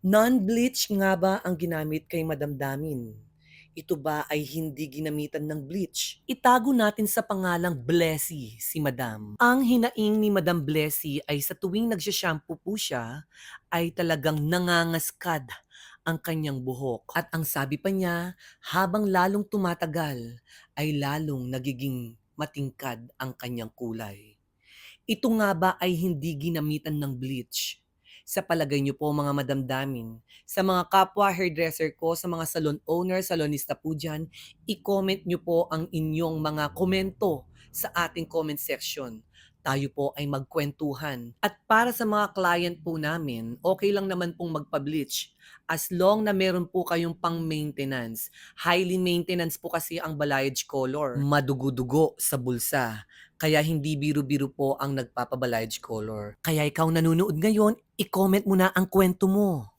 Non-bleach nga ba ang ginamit kay Madam Damin? Ito ba ay hindi ginamitan ng bleach? Itago natin sa pangalang Blessy si Madam. Ang hinaing ni Madam Blessy ay sa tuwing nagsha-shampoo po siya, ay talagang nangangaskad ang kanyang buhok. At ang sabi pa niya, habang lalong tumatagal, ay lalong nagiging matingkad ang kanyang kulay. Ito nga ba ay hindi ginamitan ng bleach? Sa palagay niyo po mga madamdamin, sa mga kapwa hairdresser ko, sa mga salon owner, salonista po dyan, i-comment niyo po ang inyong mga komento sa ating comment section. Tayo po ay magkwentuhan. At para sa mga client po namin, okay lang naman pong magpa-bleach as long na meron po kayong pang-maintenance. Highly maintenance po kasi ang balayage color. Madugo-dugo sa bulsa. Kaya hindi biro-biro po ang nagpapabalayage color. Kaya ikaw nanonood ngayon, i-comment mo na ang kwento mo.